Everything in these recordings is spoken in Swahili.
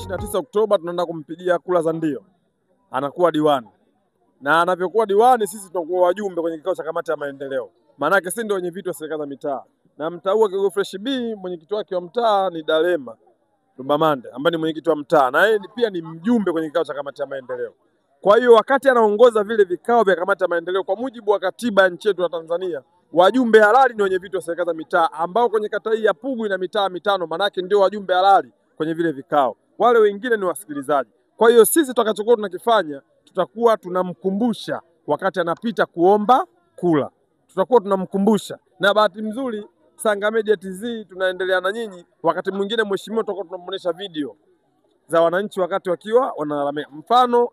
29 Oktoba tunaenda kumpigia kula za ndio. Anakuwa diwani. Na anavyokuwa diwani sisi tunakuwa wajumbe kwenye kikao cha kamati ya maendeleo. Maana yake sisi ndio wenye viti wa serikali za mitaa. Na mtaa huo Kigogo Fresh B mwenyekiti wake wa mtaa ni Dalema Lubamande ambaye ni mwenyekiti wa mtaa. Na yeye pia ni mjumbe kwenye kikao cha kamati ya maendeleo. Kwa hiyo wakati anaongoza vile vikao vya kamati ya maendeleo kwa mujibu wa katiba ya nchi yetu ya Tanzania, wajumbe halali ni wenye viti wa serikali za mitaa ambao kwenye kata hii ya Pugu ina mitaa mitano, manake ndio wajumbe halali kwenye vile vikao. Wale wengine ni wasikilizaji. Kwa hiyo sisi tutakachokuwa tunakifanya, tutakuwa tunamkumbusha wakati anapita kuomba kula. Tutakuwa tunamkumbusha. Na bahati nzuri Sanga Media TZ tunaendelea na nyinyi, wakati mwingine mheshimiwa tutakuwa tunamuonesha video za wananchi wakati wakiwa wanalalamika. Mfano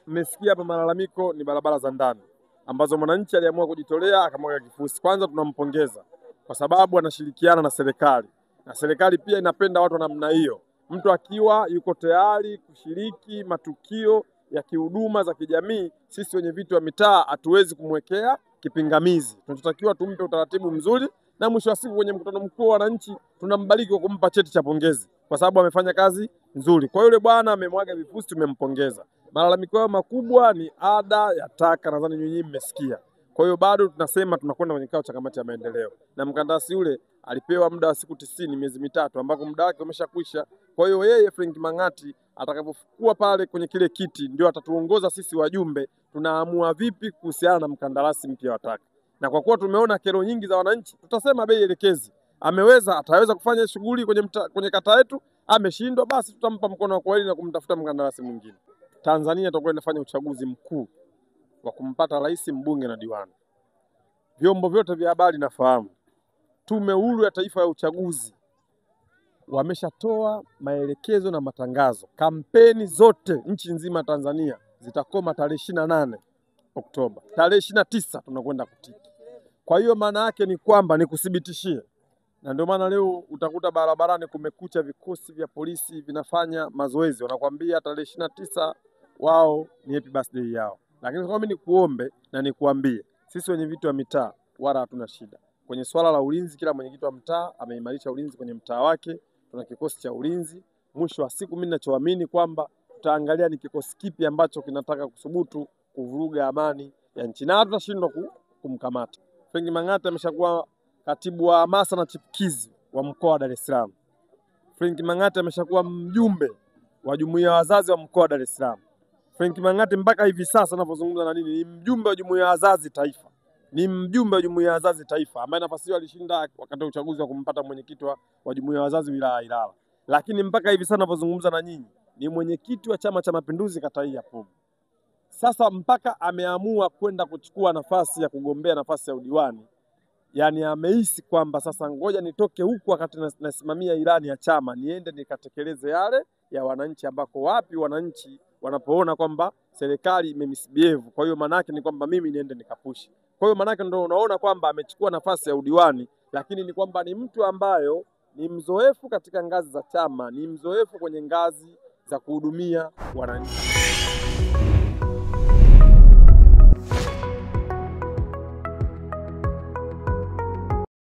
mmesikia hapa malalamiko ni barabara za ndani ambazo mwananchi aliamua kujitolea akamwaga kifusi. Kwanza tunampongeza kwa sababu anashirikiana na serikali. Na serikali pia inapenda watu namna hiyo. Mtu akiwa yuko tayari kushiriki matukio ya kihuduma za kijamii, sisi wenye viti wa mitaa hatuwezi kumwekea kipingamizi. Tunatakiwa tumpe utaratibu mzuri na mwisho wa siku kwenye mkutano mkuu wa wananchi tunambariki kwa kumpa cheti cha pongezi kwa sababu amefanya kazi nzuri. Kwa yule bwana amemwaga vifusi, tumempongeza. Malalamiko yao makubwa ni ada ya taka, nadhani nyinyi mmesikia. Kwa hiyo bado tunasema tunakwenda kwenye kikao cha kamati ya maendeleo. Na mkandarasi yule alipewa muda wa siku 90, miezi mitatu ambako muda wake umeshakwisha. Kwa hiyo yeye Frank Mang'ati atakapokuwa pale kwenye kile kiti ndio atatuongoza sisi wajumbe tunaamua vipi kuhusiana na mkandarasi mpya wa taka. Na kwa kuwa tumeona kero nyingi za wananchi, tutasema bei elekezi. Ataweza kufanya shughuli kwenye kata yetu, ameshindwa basi tutampa mkono wa kweli na kumtafuta mkandarasi mwingine. Tanzania itakuwa inafanya uchaguzi mkuu wa kumpata rais, mbunge na diwani. Vyombo vyote vya habari nafahamu. Tume Huru ya Taifa ya Uchaguzi wameshatoa maelekezo na matangazo. Kampeni zote nchi nzima Tanzania zitakoma tarehe 28 Oktoba. Tarehe 29 tunakwenda kutiki. Kwa hiyo maana yake ni kwamba nikuthibitishie. Na ndio maana leo utakuta barabarani kumekucha, vikosi vya polisi vinafanya mazoezi. Wanakuambia tarehe 29 wao ni happy birthday yao. Lakini kwa mimi nikuombe na nikuambie, sisi wenye viti wa mitaa wala hatuna shida. Kwenye swala la ulinzi, kila mwenyekiti wa mtaa ameimarisha ulinzi kwenye mtaa wake. Tuna kikosi cha ulinzi. Mwisho wa siku mimi ninachoamini kwamba tutaangalia ni kikosi kipi ambacho kinataka kusubutu kuvuruga amani ya nchi na tutashindwa kumkamata. Frank Mang'ati ameshakuwa katibu wa hamasa na chipukizi wa mkoa wa Dar es Salaam. Frank Mang'ati ameshakuwa mjumbe wa jumuiya ya wazazi wa mkoa wa Dar es Salaam. Frank Mang'ati mpaka hivi sasa ninapozungumza na ni mjumbe wa jumuiya ya wazazi taifa. Ni mjumbe wa jumuiya ya wazazi taifa ambaye nafasi hiyo alishinda wakati wa uchaguzi wa kumpata mwenyekiti wa jumuiya ya wazazi wilaya ya Ilala. Lakini mpaka hivi sasa ninapozungumza na nyinyi ni mwenyekiti wa Chama cha Mapinduzi kata hii ya Pugu. Sasa mpaka ameamua kwenda kuchukua nafasi ya kugombea nafasi ya udiwani. Yani amehisi kwamba sasa ngoja nitoke huku wakati nasimamia ilani ya chama niende nikatekeleze yale ya wananchi, ambako wapi wananchi wanapoona kwamba serikali imemisbehave. Kwa hiyo maana yake ni kwamba mimi niende nikapushi. Kwa hiyo maana yake ndio unaona kwamba amechukua nafasi ya udiwani, lakini ni kwamba ni mtu ambayo ni mzoefu katika ngazi za chama, ni mzoefu kwenye ngazi za kuhudumia wananchi.